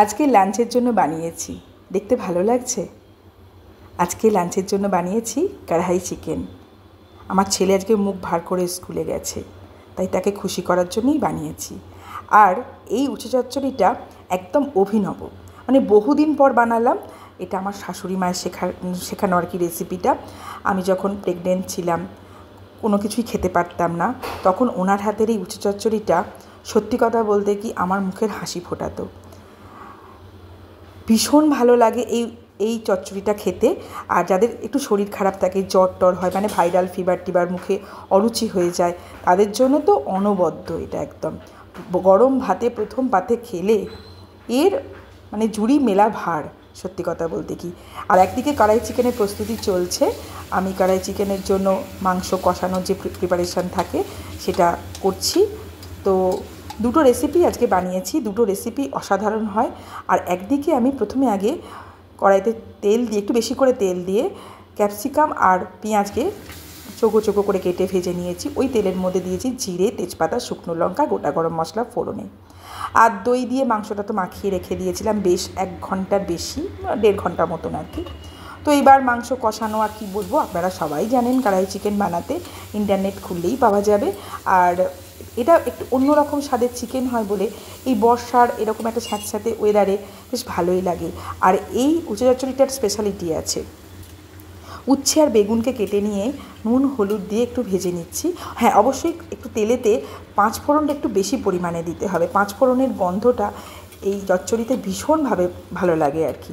আজকে লাঞ্চের জন্য বানিয়েছি, দেখতে ভালো লাগছে। আজকে লাঞ্চের জন্য বানিয়েছি কড়াই চিকেন। আমার ছেলে আজকে মুখ ভার করে স্কুলে গেছে, তাই তাকে খুশি করার জন্যই বানিয়েছি। আর এই উচ্ছে চচ্চড়িটা একদম অভিনব, মানে বহুদিন পর বানালাম। এটা আমার শাশুড়ি মায়ের শেখানো আর কি রেসিপিটা। আমি যখন প্রেগনেন্ট ছিলাম, কোনো কিছুই খেতে পারতাম না, তখন ওনার হাতের এই উচ্ছে চচ্চড়িটা সত্যি কথা বলতে কি আমার মুখের হাসি ফোটাতো। ভীষণ ভালো লাগে এই চচ্চড়িটা খেতে। আর যাদের একটু শরীর খারাপ থাকে, জ্বর টর হয়, মানে ভাইরাল ফিভার টিভার, মুখে অরুচি হয়ে যায়, তাদের জন্য তো অনবদ্য এটা একদম। গরম ভাতে প্রথম পাতে খেলে এর মানে জুড়ি মেলা ভার, সত্যি কথা বলতে কি। আর একদিকে কড়াই চিকেনের প্রস্তুতি চলছে। আমি কড়াই চিকেনের জন্য মাংস কষানোর যে প্রিপারেশান থাকে সেটা করছি। তো দুটো রেসিপি আজকে বানিয়েছি, দুটো রেসিপি অসাধারণ হয়। আর একদিকে আমি প্রথমে আগে কড়াইতে তেল দিয়ে, একটু বেশি করে তেল দিয়ে ক্যাপসিকাম আর পেঁয়াজকে চৌকো চৌকো করে কেটে ভেজে নিয়েছি। ওই তেলের মধ্যে দিয়েছি জিরে, তেজপাতা, শুকনো লঙ্কা, গোটা গরম মশলা ফোড়নে। আর দই দিয়ে মাংসটা তো মাখিয়ে রেখে দিয়েছিলাম বেশ 1 ঘন্টার বেশি, 1.5 ঘন্টার মতন আর কি। তো এবার মাংস কষানো, আর কি বলবো, আপনারা সবাই জানেন কড়াই চিকেন বানাতে ইন্টারনেট খুললেই পাওয়া যাবে। আর এটা একটু অন্যরকম স্বাদের চিকেন হয় বলে এই বর্ষার এরকম একটা স্যাঁতস্যাঁতে ওয়েদারে বেশ ভালোই লাগে। আর এই উচ্ছে চচ্চড়িটার স্পেশালিটি আছে। উচ্ছে আর বেগুনকে কেটে নিয়ে নুন হলুদ দিয়ে একটু ভেজে নিচ্ছি। হ্যাঁ, অবশ্যই একটু তেলেতে 5 ফোড়নটা একটু বেশি পরিমাণে দিতে হবে। 5 ফোড়নের গন্ধটা এই চচ্চড়িতে ভীষণভাবে ভালো লাগে আর কি।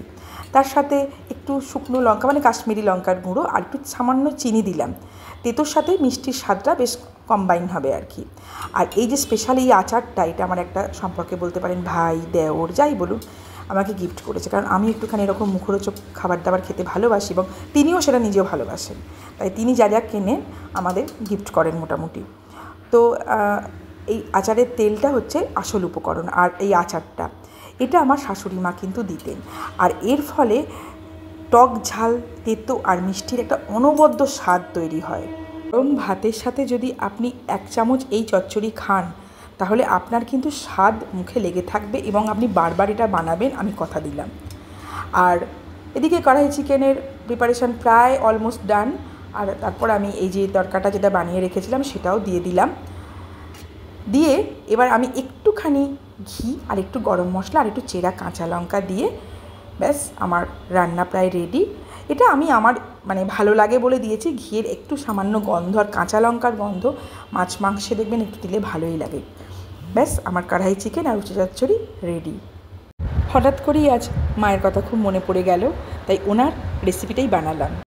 তার সাথে একটু শুকনো লঙ্কা, মানে কাশ্মীরি লঙ্কার গুঁড়ো, আর একটু সামান্য চিনি দিলাম। তেঁতোর সাথে মিষ্টির স্বাদটা বেশ কম্বাইন হবে আর কি। আর এই যে স্পেশাল এই আচারটা, এটা আমার একটা সম্পর্কে বলতে পারেন ভাই, দেওর, যাই বলুন, আমাকে গিফট করেছে। কারণ আমি একটুখানি এরকম মুখরোচক খাবার দাবার খেতে ভালোবাসি এবং তিনিও সেটা নিজেও ভালোবাসেন। তাই তিনি যা যা কেনেন আমাদের গিফট করেন মোটামুটি। তো এই আচারের তেলটা হচ্ছে আসল উপকরণ। আর এই আচারটা, এটা আমার শাশুড়ি মা কিন্তু দিতেন। আর এর ফলে টক ঝাল, তেতো আর মিষ্টির একটা অনবদ্য স্বাদ তৈরি হয়। গরম ভাতের সাথে যদি আপনি 1 চামচ এই চচ্চড়ি খান, তাহলে আপনার কিন্তু স্বাদ মুখে লেগে থাকবে এবং আপনি বারবার এটা বানাবেন, আমি কথা দিলাম। আর এদিকে কড়াই চিকেনের প্রিপারেশান প্রায় অলমোস্ট ডান। আর তারপর আমি এই যে তরকাটা যেটা বানিয়ে রেখেছিলাম সেটাও দিয়ে দিলাম। দিয়ে এবার আমি একটুখানি ঘি আর একটু গরম মশলা আর একটু চেরা কাঁচা লঙ্কা দিয়ে ব্যাস আমার রান্না প্রায় রেডি। এটা আমি আমার মানে ভালো লাগে বলে দিয়েছি। ঘিয়ের একটু সামান্য গন্ধ আর কাঁচা লঙ্কার গন্ধ মাছ মাংসে দেখবেন একটু দিলে ভালোই লাগে। ব্যাস আমার কড়াই চিকেন আর উচ্ছে চচ্চড়ি রেডি। হঠাৎ করেই আজ মায়ের কথা খুব মনে পড়ে গেল, তাই ওনার রেসিপিটাই বানালাম।